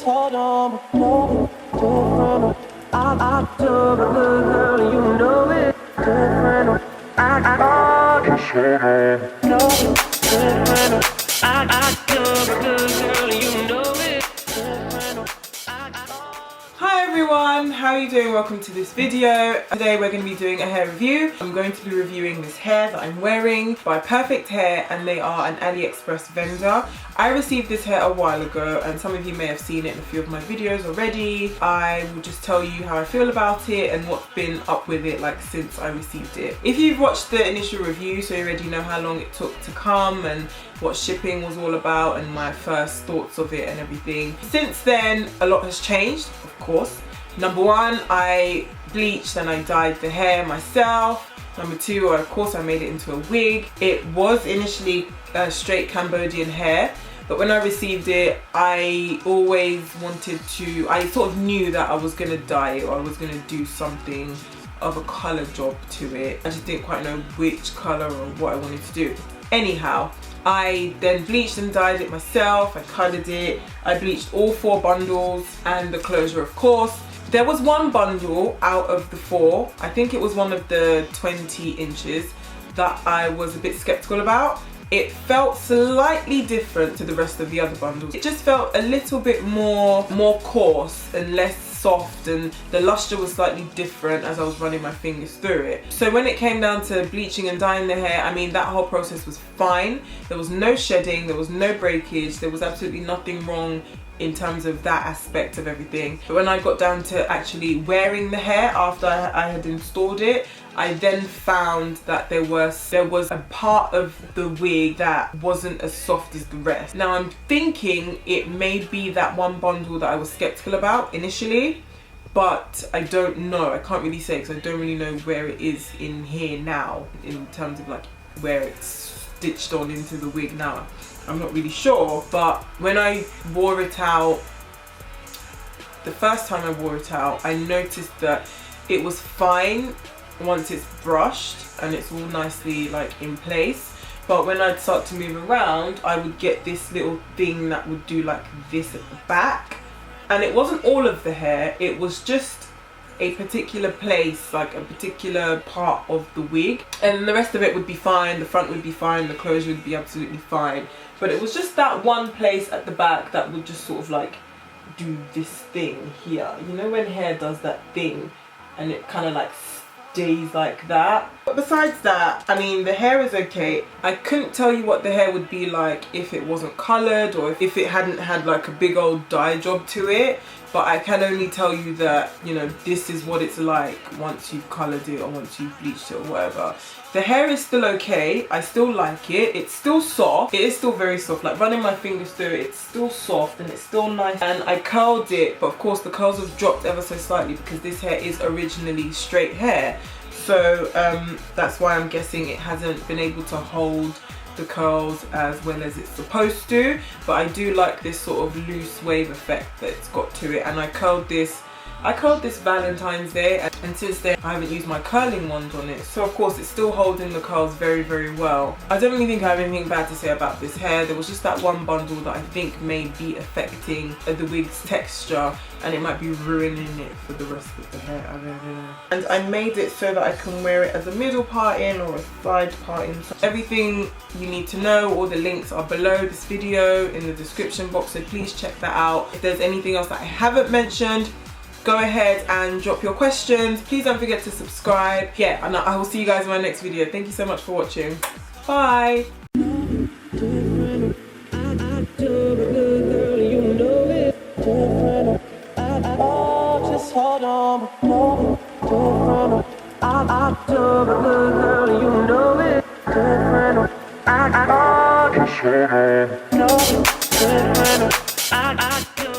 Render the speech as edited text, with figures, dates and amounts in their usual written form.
hold on, no, different. I do, but good girl, you know it. Different. Just hold on, no, different. I do, but good girl, you know it. Different. Hi everyone, how are you doing? Welcome to this video. Today we're going to be doing a hair review. I'm going to be reviewing this hair that I'm wearing by Perfect Hair, and they are an Aliexpress vendor. I received this hair a while ago and some of you may have seen it in a few of my videos already. I will just tell you how I feel about it and what's been up with it like since I received it. If you've watched the initial review, so you already know how long it took to come and what shipping was all about and my first thoughts of it and everything. Since then, a lot has changed, of course. Number one, I bleached and I dyed the hair myself. Number two, of course, I made it into a wig. It was initially straight Cambodian hair, but when I received it, I always wanted to, I sort of knew that I was gonna dye it or I was gonna do something of a colour job to it. I just didn't quite know which colour or what I wanted to do. Anyhow, I then bleached and dyed it myself. I coloured it. I bleached all 4 bundles and the closure, of course. There was one bundle out of the 4, I think it was one of the 20 inches, that I was a bit skeptical about. It felt slightly different to the rest of the other bundles. It just felt a little bit more coarse and less soft, and the luster was slightly different as I was running my fingers through it. So when it came down to bleaching and dyeing the hair, I mean, that whole process was fine. There was no shedding, there was no breakage, there was absolutely nothing wrong in terms of that aspect of everything. But when I got down to actually wearing the hair after I had installed it, I then found that there was a part of the wig that wasn't as soft as the rest. Now I'm thinking it may be that one bundle that I was skeptical about initially, but I don't know. I can't really say because I don't really know where it is in here now in terms of like where it's stitched on into the wig now. I'm not really sure, but when I wore it out, the first time I wore it out, I noticed that it was fine once it's brushed and it's all nicely like in place. But when I'd start to move around, I would get this little thing that would do like this at the back. And it wasn't all of the hair, it was just a particular place, like a particular part of the wig, and the rest of it would be fine. The front would be fine, the closure would be absolutely fine, but it was just that one place at the back that would just sort of like do this thing here. You know when hair does that thing and it kind of like stays like that? But besides that, I mean, the hair is okay. I couldn't tell you what the hair would be like if it wasn't coloured or if it hadn't had like a big old dye job to it. But I can only tell you that, you know, this is what it's like once you've coloured it or once you've bleached it or whatever. The hair is still okay. I still like it. It's still soft. It is still very soft. Like running my fingers through it, it's still soft and it's still nice. And I curled it, but of course the curls have dropped ever so slightly because this hair is originally straight hair. So that's why I'm guessing it hasn't been able to hold the curls as well as it's supposed to. But I do like this sort of loose wave effect that it's got to it. And I curled this Valentine's Day, and since then I haven't used my curling wand on it, so of course it's still holding the curls very, very well. I don't really think I have anything bad to say about this hair. There was just that one bundle that I think may be affecting the wig's texture, and it might be ruining it for the rest of the hair. I don't know. And I made it so that I can wear it as a middle part in or a side part in. So everything you need to know, all the links are below this video in the description box, so please check that out. If there's anything else that I haven't mentioned, go ahead and drop your questions. Please don't forget to subscribe. Yeah, and I will see you guys in my next video. Thank you so much for watching. Bye. Just hold on, no, different. I do, but good girl, you know it. Different. Just hold on, no, different. I do.